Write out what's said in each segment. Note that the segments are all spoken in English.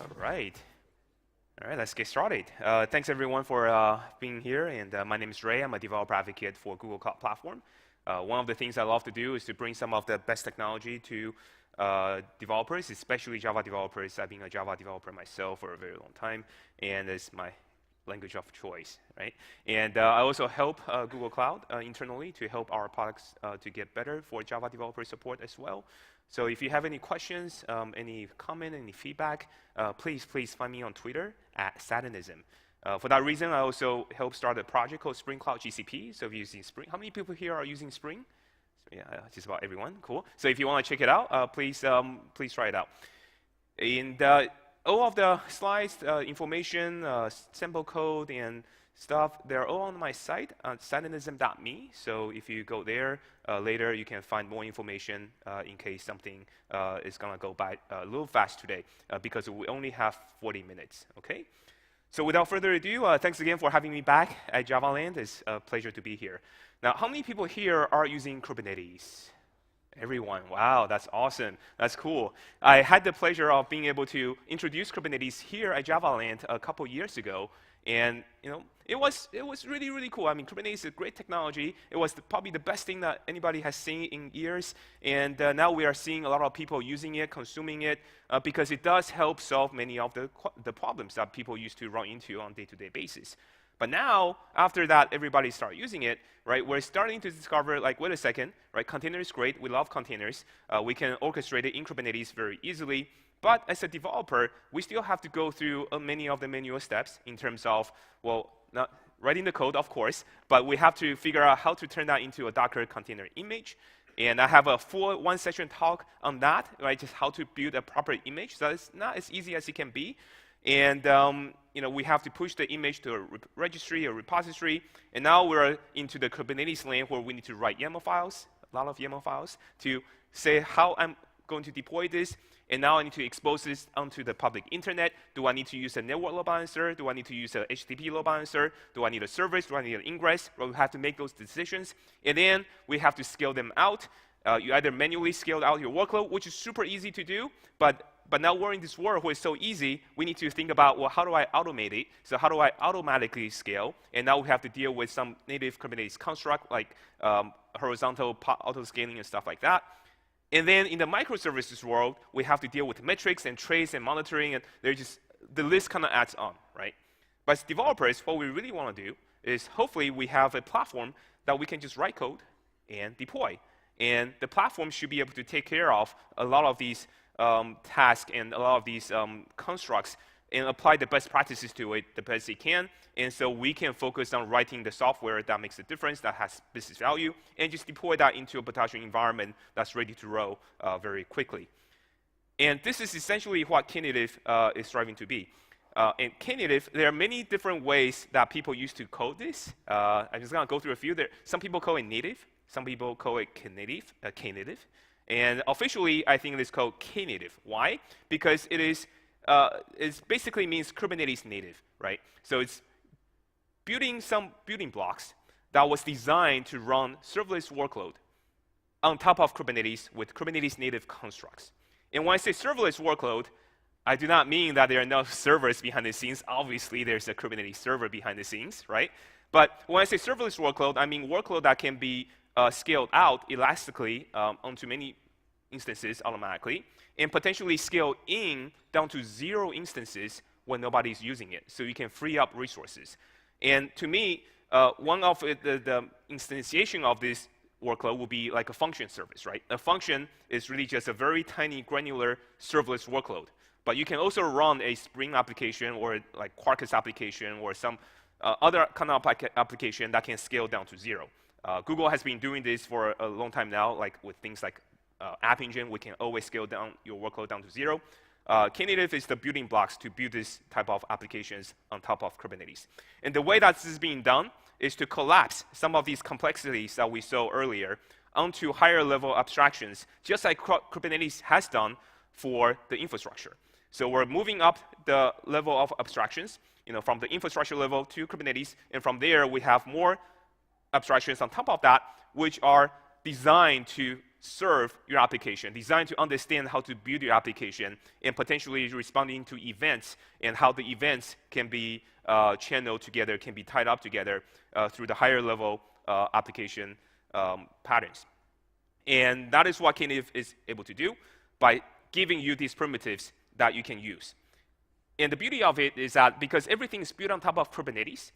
All right. All right, let's get started. Thanks everyone for being here. And my name is Ray. I'm a developer advocate for Google Cloud Platform. One of the things I love to do is to bring some of the best technology to developers, especially Java developers. I've been a Java developer myself for a very long time, and it's my language of choice, right? And I also help Google Cloud internally to help our products to get better for Java developer support as well. So if you have any questions, any comment, any feedback, please find me on Twitter at Satanism. For that reason, I also help start a project called Spring Cloud GCP. So if you're using Spring, how many people here are using Spring? So yeah, just about everyone. Cool. So if you want to check it out, please try it out. And all of the slides, information, sample code, and stuff, they're all on my site, satanism.me. So if you go there later, you can find more information in case something is going to go by a little fast today because we only have 40 minutes, okay? So without further ado, thanks again for having me back at JavaLand. It's a pleasure to be here. Now, how many people here are using Kubernetes? Everyone, wow, that's awesome. That's cool. I had the pleasure of being able to introduce Kubernetes here at JavaLand a couple years ago, and it was really cool. I mean, Kubernetes is a great technology. It was probably the best thing that anybody has seen in years, and now we are seeing a lot of people using it, consuming it, because it does help solve many of the problems that people used to run into on a day-to-day basis. But now, after that, everybody started using it, right? We're starting to discover, like, wait a second, right? Containers is great. We love containers. We can orchestrate it in Kubernetes very easily. But as a developer, we still have to go through many of the manual steps in terms of, well, not writing the code, of course, but we have to figure out how to turn that into a Docker container image. And I have a full one-session talk on that, right? Just how to build a proper image. So it's not as easy as it can be. And we have to push the image to a registry or repository. And now we're into the Kubernetes lane where we need to write YAML files, a lot of YAML files, to say how I'm going to deploy this. And now I need to expose this onto the public internet. Do I need to use a network load balancer? Do I need to use a HTTP load balancer? Do I need a service? Do I need an ingress? Well, we have to make those decisions. And then we have to scale them out. You either manually scale out your workload, which is super easy to do, but now we're in this world where it's so easy, we need to think about, well, how do I automate it? So how do I automatically scale? And now we have to deal with some native Kubernetes construct, like horizontal auto-scaling and stuff like that. And then in the microservices world, we have to deal with metrics and trace and monitoring, and the list kind of adds on, right? But as developers, what we really want to do is hopefully we have a platform that we can just write code and deploy. And the platform should be able to take care of a lot of these tasks and a lot of these constructs and apply the best practices to it the best it can. And so we can focus on writing the software that makes a difference, that has business value, and just deploy that into a production environment that's ready to roll very quickly. And this is essentially what Knative is striving to be. In Knative, there are many different ways that people used to code this. I'm just going to go through a few. Some people call it native. Some people call it Knative. And officially, I think it is called Knative. Why? Because it basically means Kubernetes native, right? So it's building some building blocks that was designed to run serverless workload on top of Kubernetes with Kubernetes native constructs. And when I say serverless workload, I do not mean that there are no servers behind the scenes. Obviously, there's a Kubernetes server behind the scenes, right? But when I say serverless workload, I mean workload that can be scaled out elastically onto many instances automatically, and potentially scale in down to 0 instances when nobody's using it, so you can free up resources. And to me, one of the instantiation of this workload will be like a function service, right? A function is really just a very tiny granular serverless workload. But you can also run a Spring application or like Quarkus application or some other kind of application that can scale down to 0. Google has been doing this for a long time now, like with things like App Engine, we can always scale down your workload down to 0. Knative is the building blocks to build this type of applications on top of Kubernetes. And the way that this is being done is to collapse some of these complexities that we saw earlier onto higher level abstractions, just like Kubernetes has done for the infrastructure. So we're moving up the level of abstractions, from the infrastructure level to Kubernetes, and from there we have more abstractions on top of that, which are designed to serve your application, designed to understand how to build your application, and potentially responding to events and how the events can be channeled together, can be tied up together through the higher level application patterns. And that is what Knative is able to do by giving you these primitives that you can use. And the beauty of it is that because everything is built on top of Kubernetes,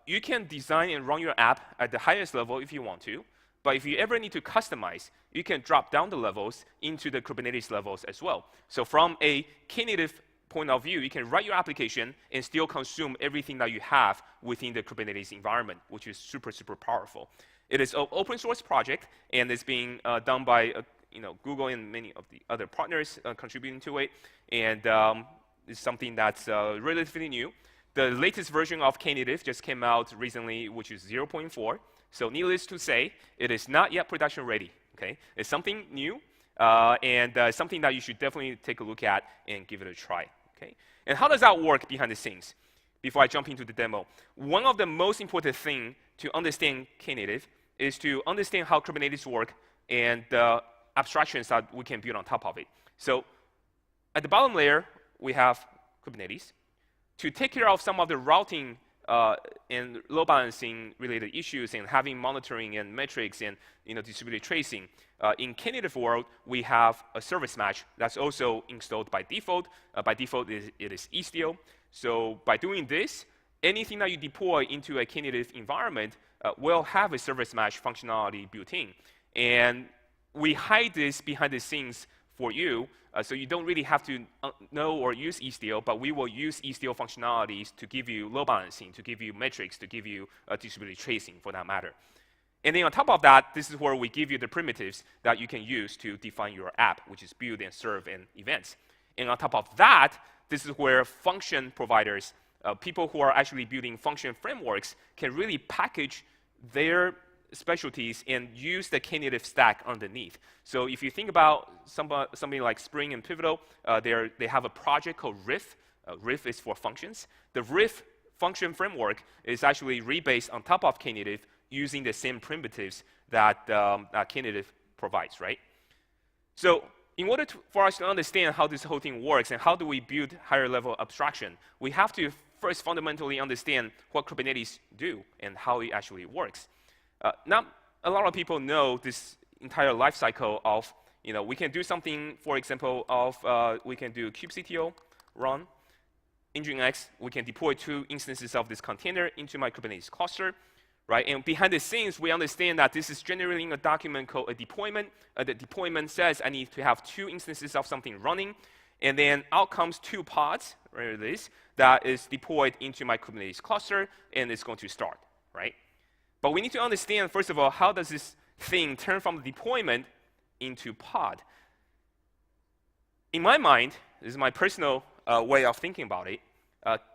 you can design and run your app at the highest level if you want to. But if you ever need to customize, you can drop down the levels into the Kubernetes levels as well. So from a Knative point of view, you can write your application and still consume everything that you have within the Kubernetes environment, which is super, super powerful. It is an open source project, and it's being done by Google and many of the other partners contributing to it. And it's something that's relatively new. The latest version of Knative just came out recently, which is 0.4. So needless to say, it is not yet production ready. Okay, it's something new, and something that you should definitely take a look at and give it a try. Okay, and how does that work behind the scenes? Before I jump into the demo, one of the most important things to understand Knative is to understand how Kubernetes work and the abstractions that we can build on top of it. So at the bottom layer, we have Kubernetes. To take care of some of the routing and load balancing related issues and having monitoring and metrics and distributed tracing, in Knative world, we have a service mesh that's also installed by default. By default, it is Istio. So by doing this, anything that you deploy into a Knative environment will have a service mesh functionality built in. And we hide this behind the scenes for you, so you don't really have to know or use Istio, but we will use Istio functionalities to give you load balancing, to give you metrics, to give you distributed tracing, for that matter. And then on top of that, this is where we give you the primitives that you can use to define your app, which is build and serve and events. And on top of that, this is where function providers, people who are actually building function frameworks, can really package their specialties and use the Knative stack underneath. So if you think about something like Spring and Pivotal, they have a project called Riff. Riff is for functions. The Riff function framework is actually rebased on top of Knative using the same primitives that Knative provides, right? So in order for us to understand how this whole thing works and how do we build higher level abstraction, we have to first fundamentally understand what Kubernetes do and how it actually works. Not a lot of people know this entire life cycle of, we can do something, for example, we can do kubectl run, Nginx, we can deploy 2 instances of this container into my Kubernetes cluster, right? And behind the scenes, we understand that this is generating a document called a deployment. The deployment says I need to have 2 instances of something running, and then out comes 2 pods, right, it is, that is deployed into my Kubernetes cluster, and it's going to start, right? But we need to understand, first of all, how does this thing turn from deployment into pod? In my mind, this is my personal way of thinking about it,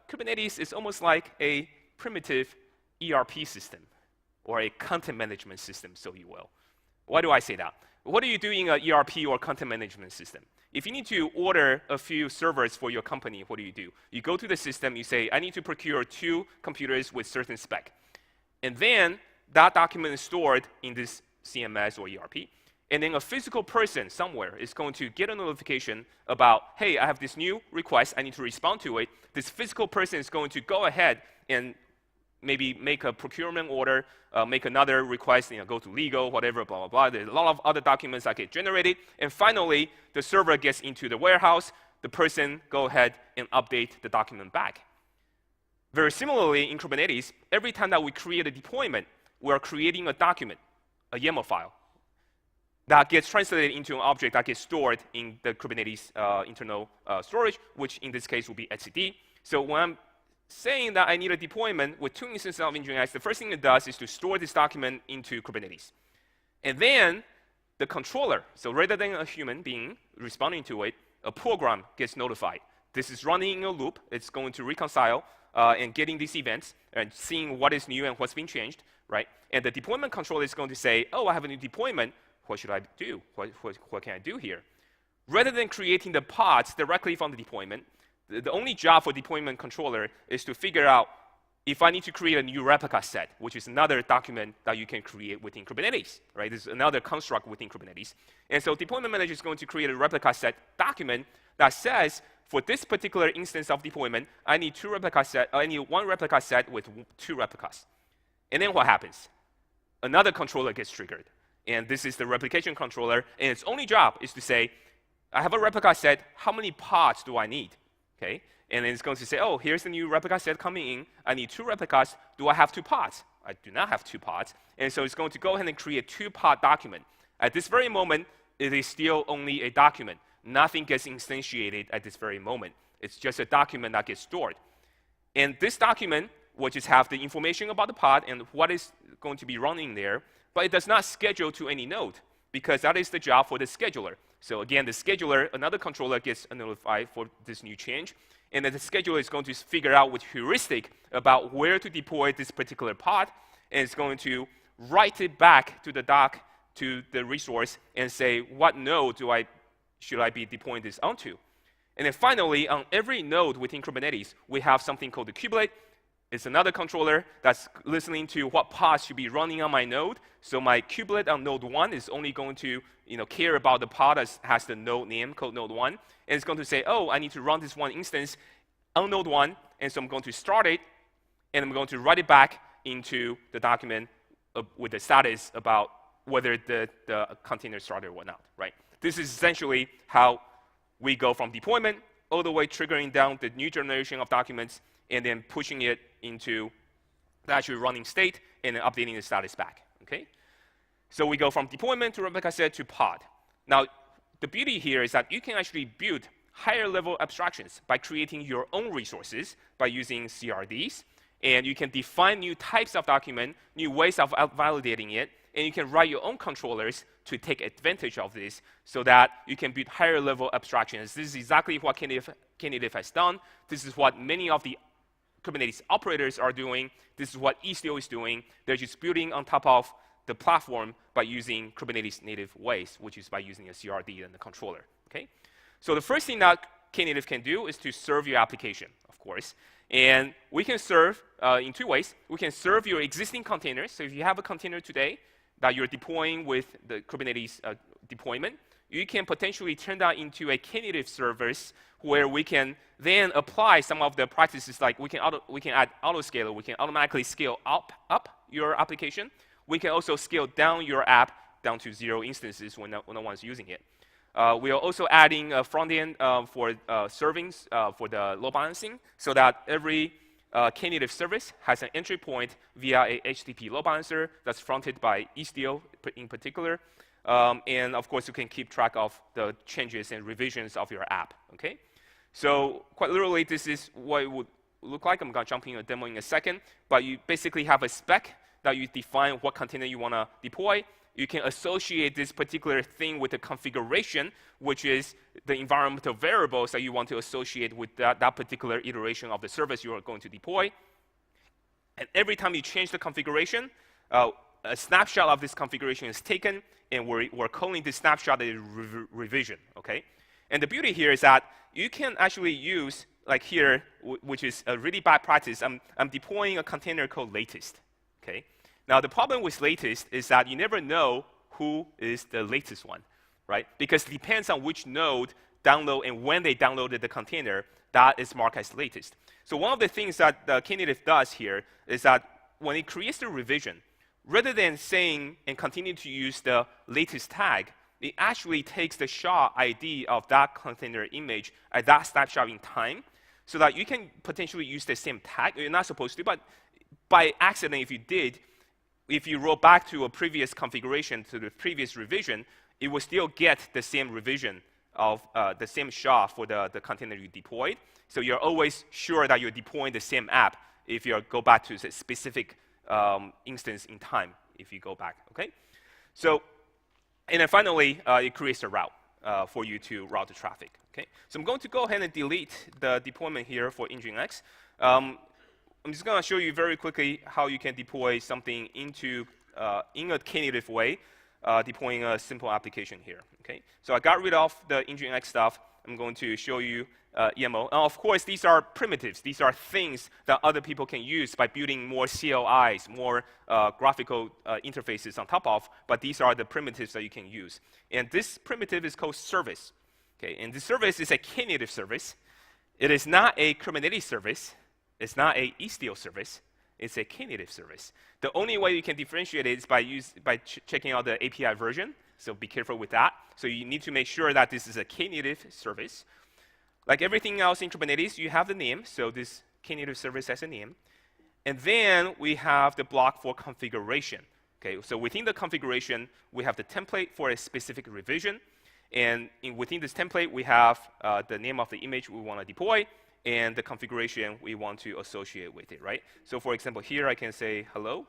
Kubernetes is almost like a primitive ERP system, or a content management system, so you will. Why do I say that? What do you do in an ERP or content management system? If you need to order a few servers for your company, what do? You go to the system, you say, I need to procure 2 computers with certain spec. And then that document is stored in this CMS or ERP. And then a physical person somewhere is going to get a notification about, hey, I have this new request, I need to respond to it. This physical person is going to go ahead and maybe make a procurement order, make another request, go to legal, whatever, blah, blah, blah. There's a lot of other documents that get generated. And finally, the server gets into the warehouse. The person go ahead and update the document back. Very similarly, in Kubernetes, every time that we create a deployment, we are creating a document, a YAML file, that gets translated into an object that gets stored in the Kubernetes internal storage, which in this case will be etcd. So when I'm saying that I need a deployment with 2 instances of Nginx, the first thing it does is to store this document into Kubernetes. And then the controller, so rather than a human being responding to it, a program gets notified. This is running in a loop. It's going to reconcile and getting these events and seeing what is new and what's been changed, right? And the deployment controller is going to say, oh, I have a new deployment. What should I do? What can I do here? Rather than creating the pods directly from the deployment, the only job for deployment controller is to figure out if I need to create a new replica set, which is another document that you can create within Kubernetes, right? This is another construct within Kubernetes. And so deployment manager is going to create a replica set document that says, for this particular instance of deployment, I need one replica set with 2 replicas. And then what happens? Another controller gets triggered. And this is the replication controller, and its only job is to say, I have a replica set, how many pods do I need? Okay? And then it's going to say, oh, here's the new replica set coming in. I need 2 replicas. Do I have 2 pods? I do not have 2 pods. And so it's going to go ahead and create a 2-pod document. At this very moment, it is still only a document. Nothing gets instantiated at this very moment. It's just a document that gets stored. And this document will just have the information about the pod and what is going to be running there, but it does not schedule to any node, because that is the job for the scheduler. So again, the scheduler, another controller, gets notified for this new change. And then the scheduler is going to figure out with heuristic about where to deploy this particular pod, and it's going to write it back to the doc, to the resource, and say, what node should I be deploying this onto? And then finally, on every node within Kubernetes, we have something called the kubelet. It's another controller that's listening to what pods should be running on my node. So my kubelet on node 1 is only going to care about the pod that has the node name called node 1. And it's going to say, oh, I need to run this one instance on node 1. And so I'm going to start it, and I'm going to write it back into the document with the status about whether the container started or not, right? This is essentially how we go from deployment all the way triggering down the new generation of documents and then pushing it into the actual running state and then updating the status back, okay? So we go from deployment to replica set to pod. Now, the beauty here is that you can actually build higher level abstractions by creating your own resources by using CRDs. And you can define new types of document, new ways of validating it, and you can write your own controllers to take advantage of this so that you can build higher level abstractions. This is exactly what Knative has done. This is what many of the Kubernetes operators are doing. This is what Istio is doing. They're just building on top of the platform by using Kubernetes native ways, which is by using a CRD and a controller, okay? So the first thing that Knative can do is to serve your application, of course. And we can serve in 2 ways. We can serve your existing containers. So if you have a container today that you're deploying with the Kubernetes deployment, you can potentially turn that into a Knative service where we can then apply some of the practices, like we can add autoscaler. We can automatically scale up your application. We can also scale down your app down to 0 instances when no one's using it. We are also adding a front end for servings for the load balancing, so that every Knative service has an entry point via a HTTP load balancer that's fronted by Istio in particular. And of course, you can keep track of the changes and revisions of your app, okay? So quite literally, this is what it would look like. I'm going to jump in a demo in a second. But you basically have a spec that you define what container you want to deploy. You can associate this particular thing with a configuration, which is the environmental variables that you want to associate with that particular iteration of the service you are going to deploy. And every time you change the configuration, a snapshot of this configuration is taken, and we're calling this snapshot a revision, okay? And the beauty here is that you can actually use, like here, which is a really bad practice. I'm deploying a container called latest, okay? Now, the problem with latest is that you never know who is the latest one, right? Because it depends on which node download and when they downloaded the container, that is marked as latest. So one of the things that the Knative does here is that when it creates the revision, rather than saying and continue to use the latest tag, it actually takes the SHA ID of that container image at that snapshot in time, so that you can potentially use the same tag. You're not supposed to, but by accident, if you did, if you roll back to a previous configuration, to the previous revision, it will still get the same revision of the same SHA for the container you deployed. So you're always sure that you're deploying the same app if you go back to a specific instance in time, if you go back, okay? So, and then finally, it creates a route for you to route the traffic, okay? So I'm going to go ahead and delete the deployment here for Nginx. I'm just going to show you very quickly how you can deploy something into in a Knative way, deploying a simple application here. Okay, so I got rid of the Nginx stuff. I'm going to show you YAML. Now, of course, these are primitives. These are things that other people can use by building more CLIs, more graphical interfaces on top of, but these are the primitives that you can use. And this primitive is called service. Okay, and the service is a Knative service. It is not a Kubernetes service. It's not a Istio service. It's a Knative service. The only way you can differentiate it is by checking out the API version. So be careful with that. So you need to make sure that this is a Knative service. Like everything else in Kubernetes, you have the name. So this Knative service has a name. And then we have the block for configuration. Okay, so within the configuration, we have the template for a specific revision. And within this template, we have the name of the image we want to deploy and the configuration we want to associate with it, right? So for example, here I can say hello.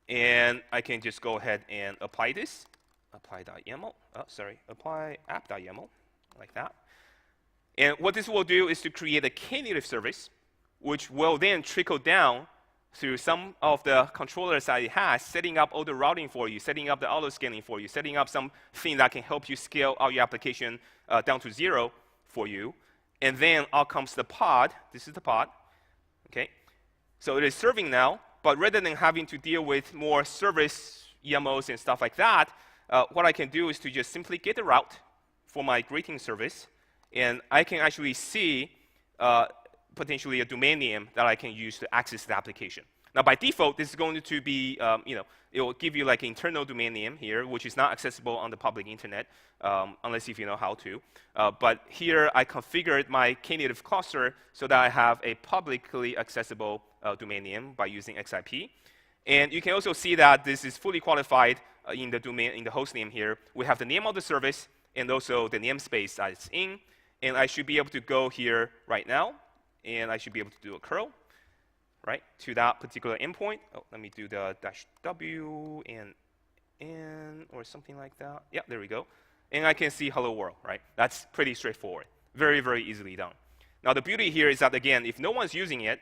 And I can just go ahead and apply this. Apply.yaml. Oh, sorry. Apply app.yaml, like that. And what this will do is to create a Knative service, which will then trickle down through some of the controllers that it has, setting up all the routing for you, setting up the auto-scaling for you, setting up something that can help you scale out your application down to 0 for you. And then out comes the pod. This is the pod. Okay. So it is serving now, but rather than having to deal with more service YAMLs and stuff like that, what I can do is to just simply get the route for my greeting service, and I can actually see potentially a domain name that I can use to access the application. Now, by default, this is going to be, it will give you like an internal domain name here, which is not accessible on the public internet, unless if you know how to. But here, I configured my Knative cluster so that I have a publicly accessible domain name by using XIP. And you can also see that this is fully qualified in the domain, in the host name here. We have the name of the service and also the namespace that it's in. And I should be able to go here right now, and I should be able to do a curl, right, to that particular endpoint. Oh, let me do the -w and n or something like that. Yeah, there we go. And I can see hello world, right? That's pretty straightforward. Very, very easily done. Now, the beauty here is that, again, if no one's using it,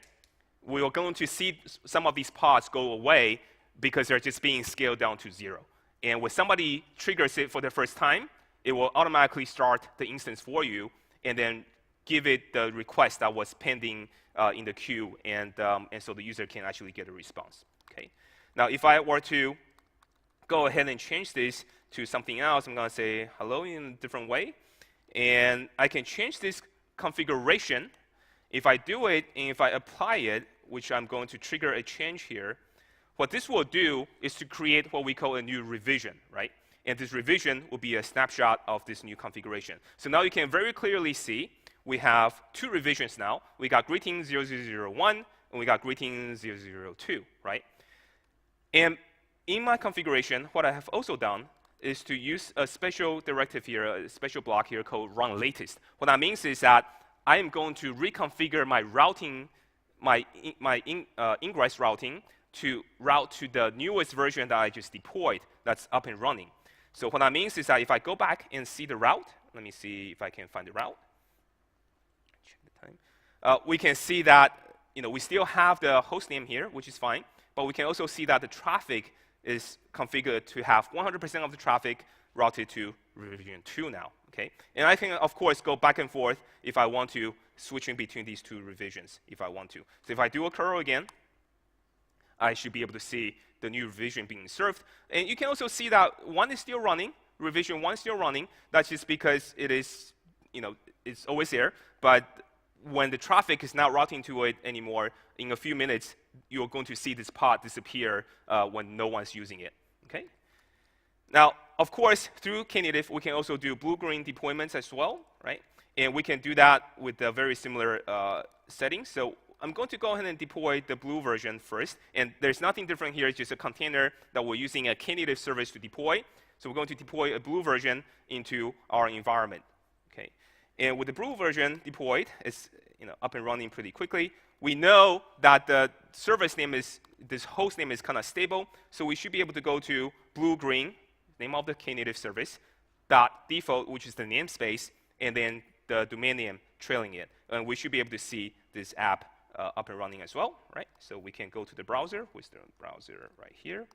we're going to see some of these pods go away because they're just being scaled down to 0. And when somebody triggers it for the first time, it will automatically start the instance for you and then give it the request that was pending in the queue, and so the user can actually get a response. Okay. Now, if I were to go ahead and change this to something else, I'm going to say hello in a different way, and I can change this configuration. If I do it and if I apply it, which I'm going to trigger a change here, what this will do is to create what we call a new revision, right? And this revision will be a snapshot of this new configuration. So now you can very clearly see we have 2 revisions now. We got greeting 0001 and we got greeting 002, right? And in my configuration, what I have also done is to use a special directive here, a special block here called run latest. What that means is that I am going to reconfigure my routing, my ingress routing to route to the newest version that I just deployed that's up and running. So what that means is that if I go back and see the route, let me see if I can find the route. We can see that we still have the host name here, which is fine, but we can also see that the traffic is configured to have 100% of the traffic routed to revision 2 now. Okay, and I can of course go back and forth if I want to switch in between these 2 revisions if I want to. So if I do a curl again, I should be able to see the new revision being served. And you can also see that 1 is still running, revision 1 is still running. That's just because it is, it's always there. But when the traffic is not routing to it anymore, in a few minutes, you're going to see this pod disappear when no one's using it. Okay. Now, of course, through Knative, we can also do blue-green deployments as well, right? And we can do that with a very similar settings. So I'm going to go ahead and deploy the blue version first. And there's nothing different here. It's just a container that we're using a Knative service to deploy. So we're going to deploy a blue version into our environment. Okay. And with the blue version deployed, it's up and running pretty quickly. We know that the service name is, this host name is kind of stable. So we should be able to go to blue-green, name of the Knative service, .default, which is the namespace, and then the domain name trailing it. And we should be able to see this app up and running as well, right? So we can go to the browser, with the browser right here.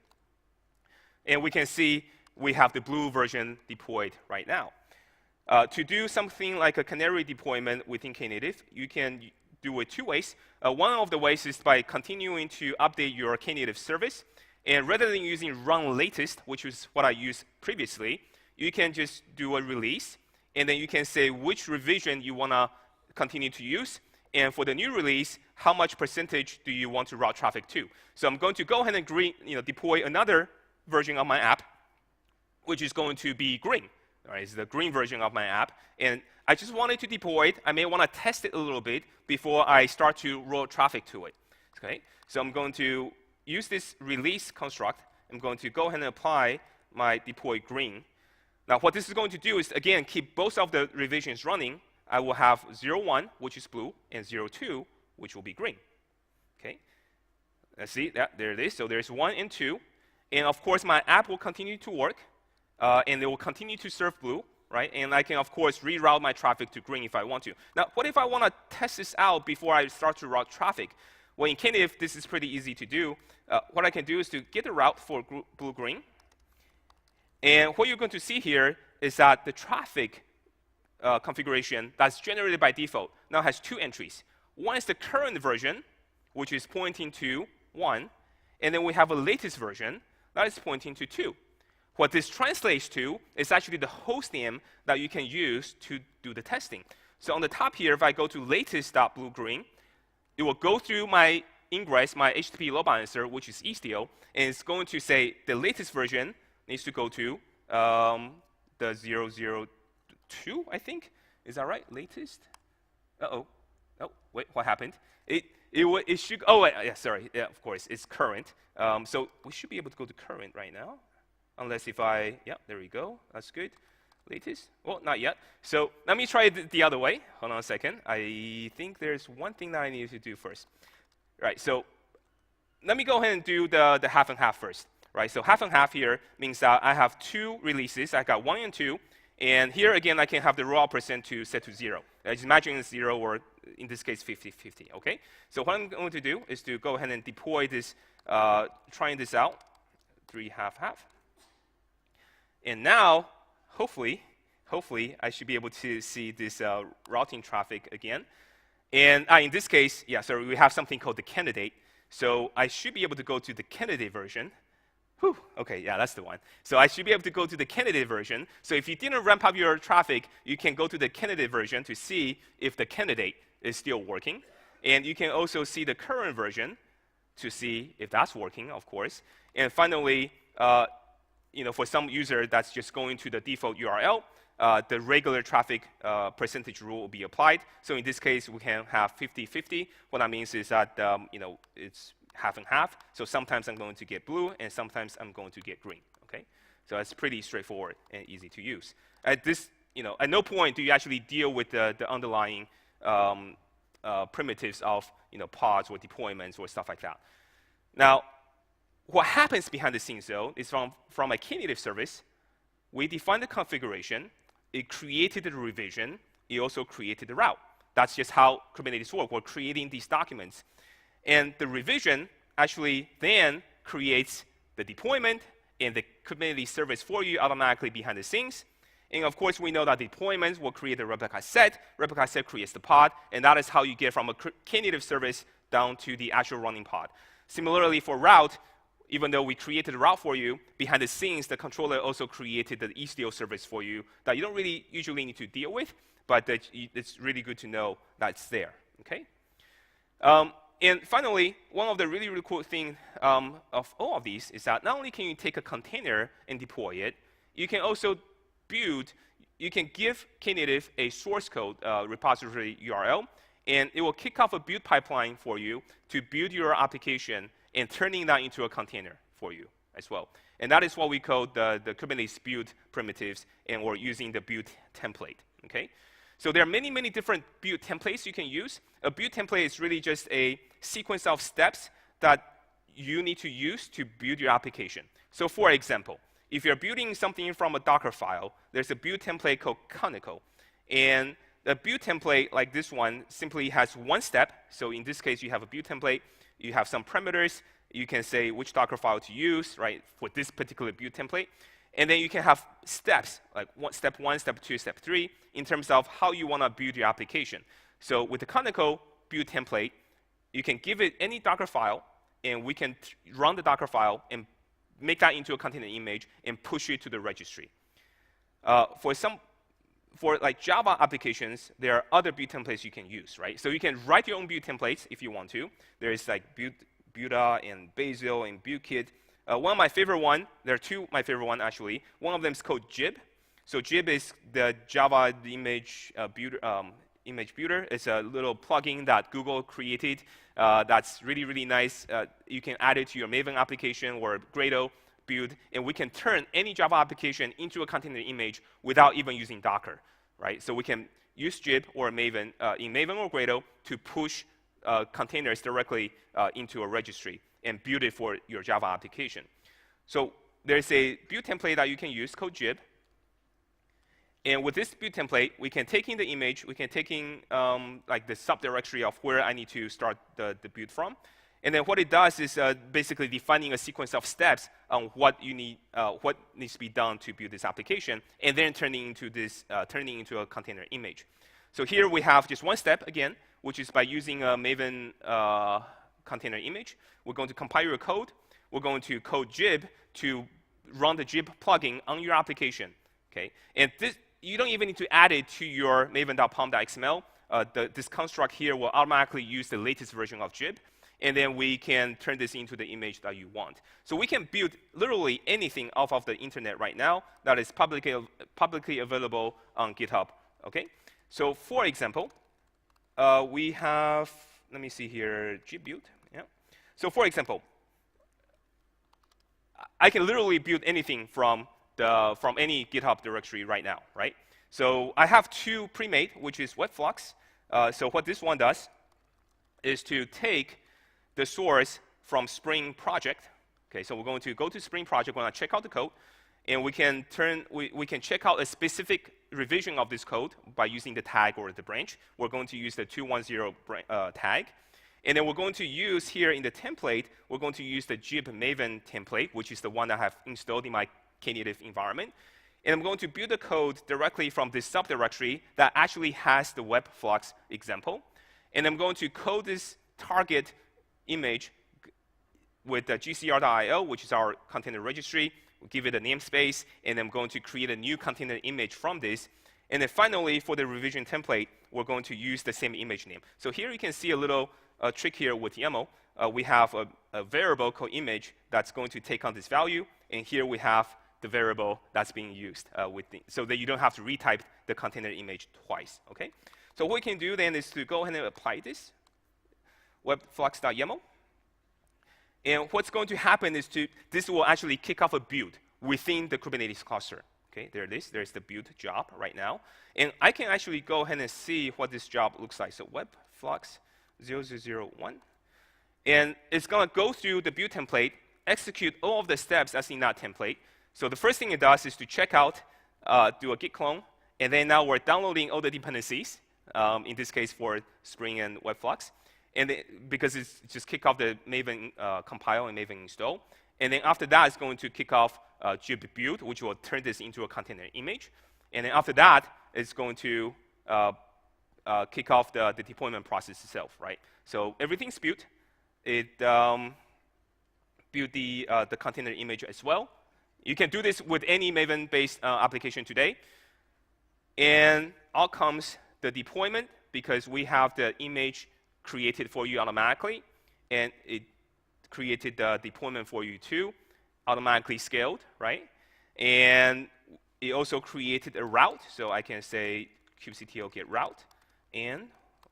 And we can see we have the blue version deployed right now. To do something like a canary deployment within Knative, you can do it 2 ways. One of the ways is by continuing to update your Knative service. And rather than using run latest, which is what I used previously, you can just do a release. And then you can say which revision you want to continue to use. And for the new release, how much percentage do you want to route traffic to? So I'm going to go ahead and deploy another version of my app, which is going to be green. All right, it's the green version of my app. And I just wanted to deploy it. I may want to test it a little bit before I start to route traffic to it. Okay? So I'm going to use this release construct. I'm going to go ahead and apply my deploy green. Now, what this is going to do is, again, keep both of the revisions running. I will have 0.1, which is blue, and 0.2, which will be green. Okay? Let's see, there it is. So there's 1 and 2. And of course, my app will continue to work, and it will continue to serve blue, right? And I can, of course, reroute my traffic to green if I want to. Now, what if I want to test this out before I start to route traffic? Well, in Knative, this is pretty easy to do. What I can do is to get a route for blue-green. And what you're going to see here is that the traffic configuration that's generated by default now has 2 entries. One is the current version, which is pointing to 1. And then we have a latest version that is pointing to 2. What this translates to is actually the host name that you can use to do the testing. So on the top here, if I go to latest.bluegreen, it will go through my ingress, my HTTP load balancer, which is Istio, and it's going to say the latest version needs to go to the 002, I think. Is that right? Latest? Uh-oh. Oh, wait, what happened? It should, oh, yeah, sorry. Yeah, of course, it's current. So we should be able to go to current right now. Unless if yeah, there we go. That's good. Latest? Well, not yet. So let me try it the other way. Hold on a second. I think there's one thing that I need to do first. Right, so let me go ahead and do the half and half first. Right, so half and half here means that I have 2 releases. I got 1 and 2. And here, again, I can have the rollout percent to set to 0. Just imagine it's 0, or in this case, 50-50, okay? So what I'm going to do is to go ahead and deploy this, trying this out, 3 half-half. And now, hopefully, I should be able to see this routing traffic again. And in this case, yeah, so we have something called the candidate. So I should be able to go to the candidate version. Whew, okay, yeah, that's the one. So I should be able to go to the candidate version. So if you didn't ramp up your traffic, you can go to the candidate version to see if the candidate is still working. And you can also see the current version to see if that's working, of course. And finally, for some user that's just going to the default URL, the regular traffic percentage rule will be applied. So in this case, we can have 50-50. What that means is that it's half and half. So sometimes I'm going to get blue, and sometimes I'm going to get green. Okay, so it's pretty straightforward and easy to use. At this, at no point do you actually deal with the underlying primitives of pods or deployments or stuff like that. Now, what happens behind the scenes, though, is from a Knative service, we define the configuration. It created the revision. It also created the route. That's just how Kubernetes works. We're creating these documents. And the revision actually then creates the deployment and the Kubernetes service for you automatically behind the scenes. And of course, we know that deployments will create a replica set. Replica set creates the pod. And that is how you get from a Knative service down to the actual running pod. Similarly, for route, even though we created a route for you, behind the scenes, the controller also created the Istio service for you that you don't really usually need to deal with, but that it's really good to know that it's there. Okay? And finally, one of the really, really cool things of all of these is that not only can you take a container and deploy it, you can also you can give Knative a source code repository URL, and it will kick off a build pipeline for you to build your application and turning that into a container for you as well. And that is what we call the Kubernetes build primitives, and we're using the build template, okay? So there are many, many different build templates you can use. A build template is really just a sequence of steps that you need to use to build your application. So for example, if you're building something from a Docker file, there's a build template called Canonical. And the build template like this one simply has one step. So in this case, you have a build template. You have some parameters. You can say which Docker file to use, right, for this particular build template. And then you can have steps, like step 1, step 2, step 3, in terms of how you want to build your application. So with the canonical build template, you can give it any Docker file, and we can run the Docker file and make that into a container image and push it to the registry. For like Java applications, there are other build templates you can use, right? So you can write your own build templates if you want to. There's like Builda and Bazel and BuildKit. One of my favorite one, there are two my favorite one actually. One of them is called Jib. So Jib is the Java image builder. It's a little plugin that Google created that's really, really nice. You can add it to your Maven application or Gradle build, and we can turn any Java application into a container image without even using Docker, right? So we can use Jib or Maven in Maven or Gradle to push containers directly into a registry and build it for your Java application. So there's a build template that you can use called Jib. And with this build template, we can take in the image, we can take in like the subdirectory of where I need to start the build from. And then what it does is basically defining a sequence of steps on what needs to be done to build this application, and then turning into a container image. So here we have just one step again, which is by using a Maven container image. We're going to compile your code. We're going to code Jib to run the Jib plugin on your application. Okay, and this you don't even need to add it to your maven.pom.xml. This construct here will automatically use the latest version of Jib, and then we can turn this into the image that you want. So we can build literally anything off of the internet right now that is publicly available on GitHub. Okay, so for example, we have, let me see here, Jib build. Yeah. So for example, I can literally build anything from any GitHub directory right now, right? So I have two pre-made, which is Webflux. So what this one does is to take the source from Spring project. Okay, so we're going to go to Spring project, we're going to check out the code, and we can check out a specific revision of this code by using the tag or the branch. We're going to use the 210 tag. And then we're going to use here in the template, we're going to use the Jib Maven template, which is the one I have installed in my Knative environment. And I'm going to build the code directly from this subdirectory that actually has the Webflux example. And I'm going to code this target image with the gcr.io, which is our container registry. We'll give it a namespace, and I'm going to create a new container image from this. And then finally, for the revision template, we're going to use the same image name. So here you can see a little trick here with YAML. We have a variable called image that's going to take on this value, and here we have the variable that's being used so that you don't have to retype the container image twice. Okay. So what we can do then is to go ahead and apply this webflux.yaml. And what's going to happen is this will actually kick off a build within the Kubernetes cluster. Okay, there it is. There's the build job right now. And I can actually go ahead and see what this job looks like. So webflux 0001. And it's going to go through the build template, execute all of the steps that's in that template. So the first thing it does is to check out, do a git clone, and then now we're downloading all the dependencies, in this case for Spring and Webflux. And because it's just kick off the Maven compile and Maven install. And then after that, it's going to kick off Jib build, which will turn this into a container image. And then after that, it's going to kick off the deployment process itself, right? So everything's built. It built the container image as well. You can do this with any Maven-based application today. And out comes the deployment, because we have the image created for you automatically, and it created the deployment for you too, automatically scaled, right? And it also created a route, so I can say kubectl get route and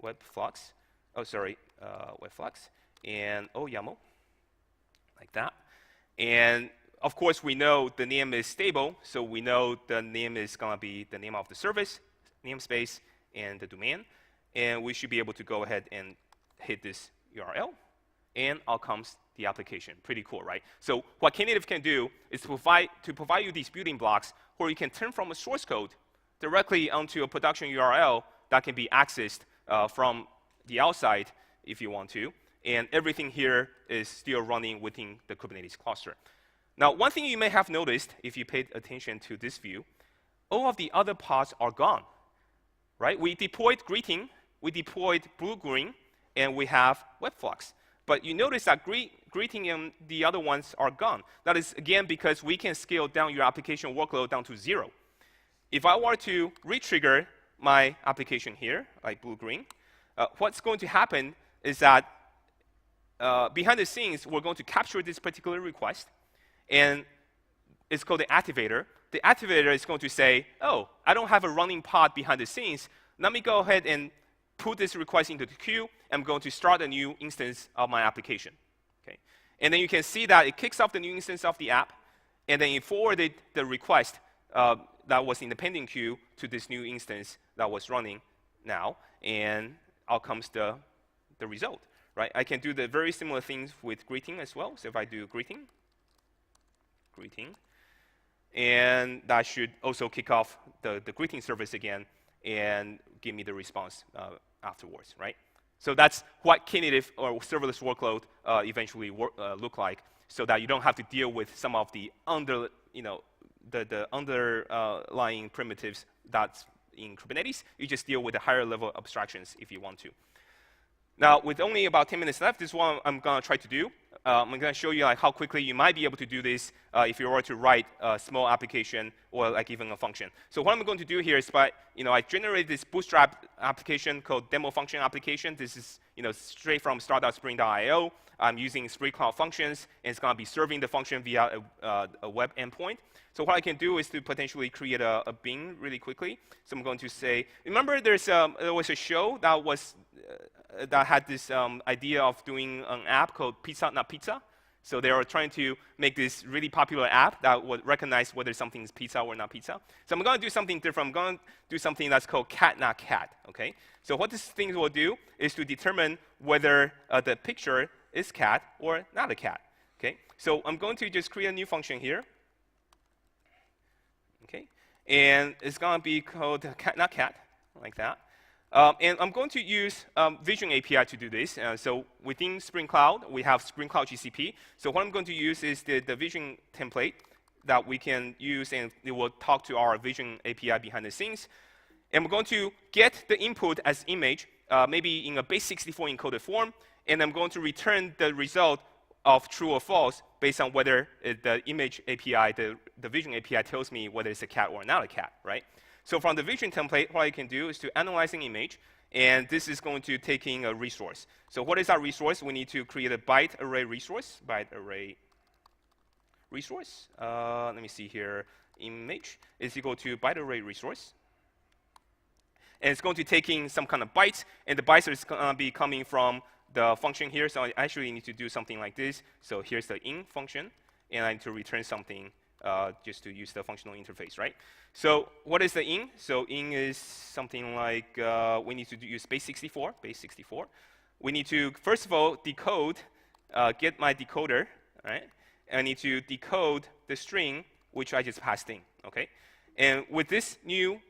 webflux, webflux, and YAML, like that. And of course, we know the name is stable, so we know the name is going to be the name of the service, namespace, and the domain. And we should be able to go ahead and hit this URL, and out comes the application. Pretty cool, right? So what Knative can do is to provide you these building blocks where you can turn from a source code directly onto a production URL that can be accessed from the outside if you want to. And everything here is still running within the Kubernetes cluster. Now, one thing you may have noticed if you paid attention to this view, all of the other parts are gone, right? We deployed greeting, we deployed blue-green, and we have webflux. But you notice that greeting and the other ones are gone. That is, again, because we can scale down your application workload down to 0. If I were to retrigger my application here, like blue-green, what's going to happen is that behind the scenes, we're going to capture this particular request, and it's called the activator. The activator is going to say, oh, I don't have a running pod behind the scenes. Let me go ahead and put this request into the queue. I'm going to start a new instance of my application. Okay? And then you can see that it kicks off the new instance of the app, and then it forwarded the request that was in the pending queue to this new instance that was running now, and out comes the result. Right? I can do the very similar things with greeting as well. So if I do greeting, and that should also kick off the greeting service again and give me the response afterwards, right? So that's what Knative or serverless workload eventually look like, so that you don't have to deal with some of the the underlying primitives that's in Kubernetes. You just deal with the higher level abstractions if you want to. Now, with only about 10 minutes left, this is what I'm going to try to do. I'm going to show you how quickly you might be able to do this if you were to write a small application or like even a function. So what I'm going to do here is I generated this Bootstrap application called demo function application. This is straight from start.spring.io. I'm using Spring Cloud functions, and it's going to be serving the function via a web endpoint. So what I can do is to potentially create a bin really quickly. So I'm going to say, remember there was a show that was that had this idea of doing an app called Pizza Not Pizza. So they were trying to make this really popular app that would recognize whether something is pizza or not pizza. So I'm going to do something different. I'm going to do something that's called cat not cat. Okay. So what this thing will do is to determine whether the picture is cat or not a cat. Okay. So I'm going to just create a new function here. Okay. And it's going to be called cat not cat, like that. And I'm going to use Vision API to do this. So within Spring Cloud, we have Spring Cloud GCP. So what I'm going to use is the Vision template that we can use, and it will talk to our Vision API behind the scenes. And we're going to get the input as image, maybe in a base64 encoded form, and I'm going to return the result of true or false based on whether the image API, the Vision API tells me whether it's a cat or not a cat, right? So from the Vision template, what I can do is to analyze an image, and this is going to take in a resource. So what is our resource? We need to create a byte array resource. Byte array resource. Let me see here. Image is equal to byte array resource. And it's going to take in some kind of bytes, and the bytes is going to be coming from the function here. So I actually need to do something like this. So here's the in function, and I need to return something just to use the functional interface, right? So what is the in? So in is something like we need to use base64. We need to, first of all, decode, get my decoder, right? And I need to decode the string, which I just passed in, okay? And with this new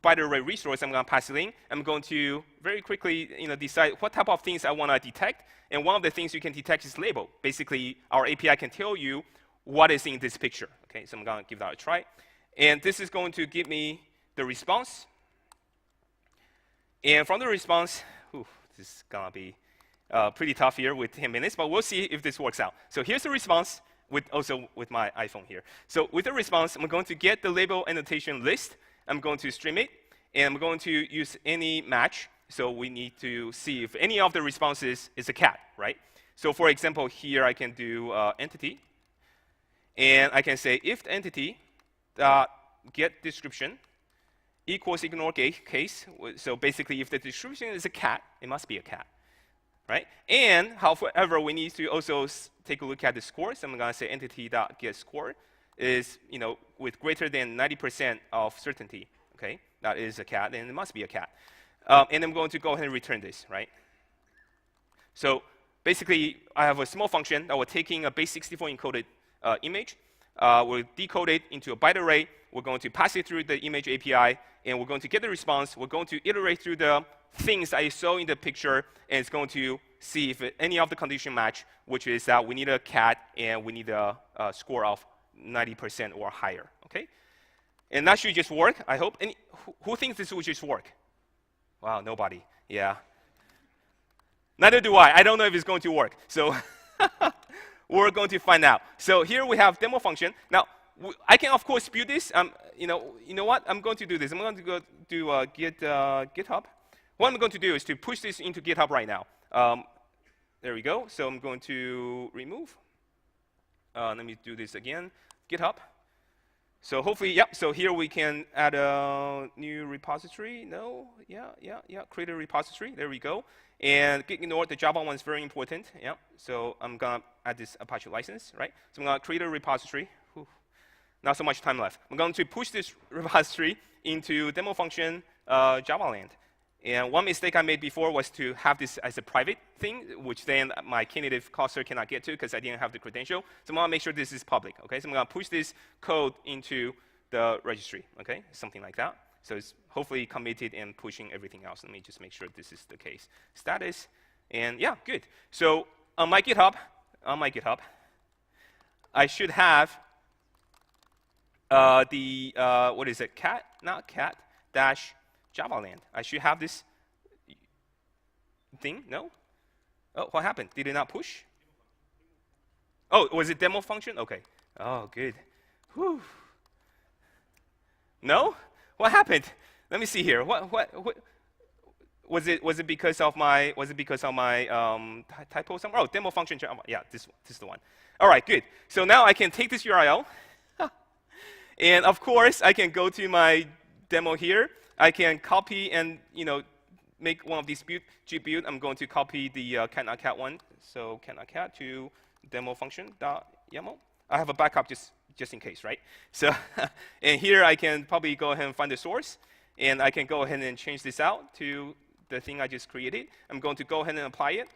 byte array resource, I'm going to pass it in. I'm going to very quickly decide what type of things I want to detect. And one of the things you can detect is label. Basically, our API can tell you what is in this picture. Okay, so I'm going to give that a try. And this is going to give me the response. And from the response, this is going to be pretty tough here with 10 minutes, but we'll see if this works out. So here's the response, also with my iPhone here. So with the response, I'm going to get the label annotation list. I'm going to stream it, and I'm going to use any match. So we need to see if any of the responses is a cat, right? So for example, here I can do entity. And I can say if the entity get description equals ignore case. So basically, if the description is a cat, it must be a cat, right? And however, we need to also take a look at the score. So I'm going to say entity.getScore is with greater than 90% of certainty. Okay, that is a cat, and it must be a cat. And I'm going to go ahead and return this, right? So basically, I have a small function that will take in a base64 encoded image. We'll decode it into a byte array. We're going to pass it through the image API, and we're going to get the response. We're going to iterate through the things I saw in the picture, and it's going to see if any of the condition match, which is that we need a cat and we need a score of 90% or higher, okay? And that should just work, I hope. And who thinks this will just work? Wow, nobody, yeah. Neither do I don't know if it's going to work. So we're going to find out. So here we have demo function. Now, I can, of course, build this. You know what? I'm going to do this. I'm going to go do GitHub. What I'm going to do is to push this into GitHub right now. There we go. So I'm going to remove. Let me do this again. GitHub. So hopefully, yep. So here we can add a new repository. No, yeah. Create a repository. There we go. And ignore the Java one is very important. Yeah. So I'm gonna add this Apache license, right? So I'm gonna create a repository. Whew. Not so much time left. I'm going to push this repository into demo function JavaLand. And one mistake I made before was to have this as a private thing, which then my Knative cluster cannot get to because I didn't have the credential. So I'm going to make sure this is public. Okay, so I'm going to push this code into the registry. Okay, something like that. So it's hopefully committed and pushing everything else. Let me just make sure this is the case. Status, and yeah, good. So on my GitHub, I should have what is it? Cat dash JavaLand. I should have this thing. No? Oh, what happened? Did it not push? Oh, was it demo function? Okay. Oh, good. Whew. No? What happened? Let me see here. What was it because of my typo somewhere? Oh, demo function. Yeah, this is the one. All right, good. So now I can take this URL, and of course I can go to my demo here. I can copy and make one of these build. I'm going to copy the cat one. So cat to demo function.yaml. I have a backup just in case, right? So and here I can probably go ahead and find the source, and I can go ahead and change this out to the thing I just created. I'm going to go ahead and apply it,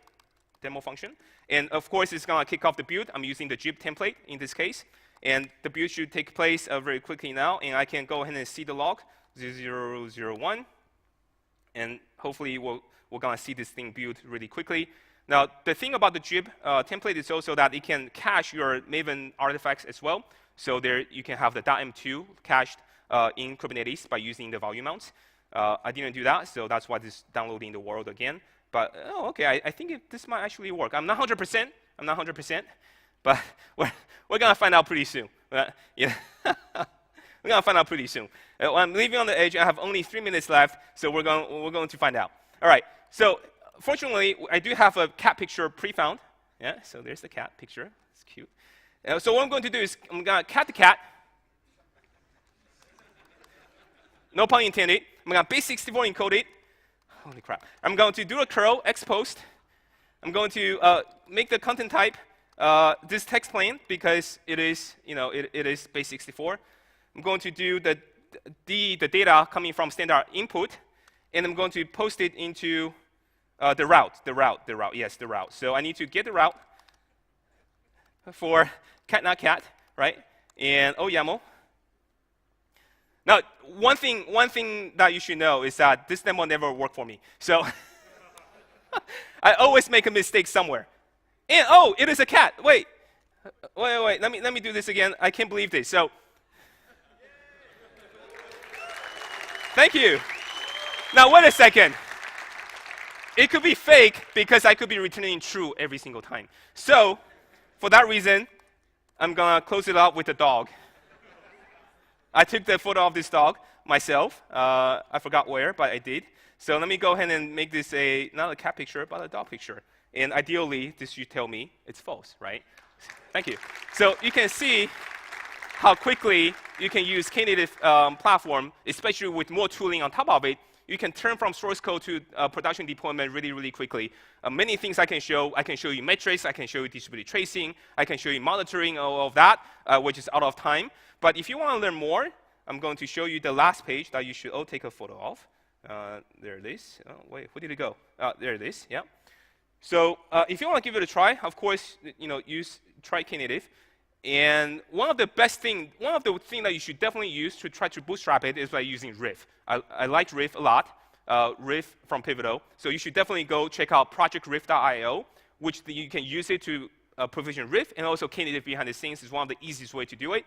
demo function. And of course, it's going to kick off the build. I'm using the zip template in this case. And the build should take place very quickly now. And I can go ahead and see the log, 0001. And hopefully, we're going to see this thing build really quickly. Now, the thing about the zip template is also that it can cache your Maven artifacts as well. So there you can have the .m2 cached in Kubernetes by using the volume mounts. I didn't do that, so that's why this is downloading the world again. But, oh, okay, I think this might actually work. I'm not 100%, but we're going to find out pretty soon. Yeah. We're going to find out pretty soon. I'm leaving on the edge. I have only 3 minutes left, so we're going to find out. All right, so fortunately, I do have a cat picture pre-found. Yeah, so there's the cat picture. It's cute. So what I'm going to do is I'm going to cat the cat. No pun intended. I'm going to base64 encode it. Holy crap. I'm going to do a curl expost. I'm going to make the content type this text plain because it is, it is base64. I'm going to do the data coming from standard input, and I'm going to post it into the route. Yes, the route. So I need to get the route for cat not cat, right? And YAML. Now, one thing that you should know is that this demo never worked for me. So I always make a mistake somewhere. And it is a cat. Wait. Let me do this again. I can't believe this. So thank you. Now wait a second. It could be fake because I could be returning true every single time. So for that reason, I'm gonna close it out with a dog. I took the photo of this dog myself. I forgot where, but I did. So let me go ahead and make this not a cat picture, but a dog picture. And ideally, this should tell me it's false, right? Thank you. So you can see how quickly you can use Knative platform, especially with more tooling on top of it. You can turn from source code to production deployment really, really quickly. Many things I can show. I can show you metrics. I can show you distributed tracing. I can show you monitoring, all of that, which is out of time. But if you want to learn more, I'm going to show you the last page that you should all take a photo of. There it is. Oh, wait, where did it go? There it is. Yeah. So if you want to give it a try, of course, try Knative. And one of the things that you should definitely use to try to bootstrap it is by using Riff. I like Riff a lot. Riff from Pivotal. So you should definitely go check out projectriff.io, which you can use it to provision Riff, and also Knative behind the scenes is one of the easiest way to do it.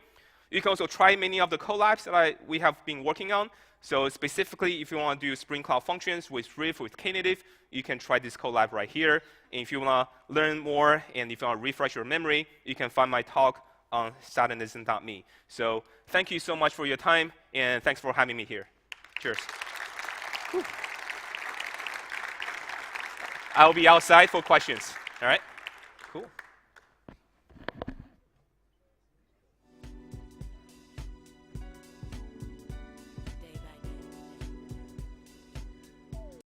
You can also try many of the collabs that we have been working on. So specifically, if you want to do Spring Cloud functions with Riff, with Knative, you can try this collab right here. And if you want to learn more, and if you want to refresh your memory, you can find my talk on satanism.me. So thank you so much for your time, and thanks for having me here. Cheers. Whew. I'll be outside for questions. All right? Cool.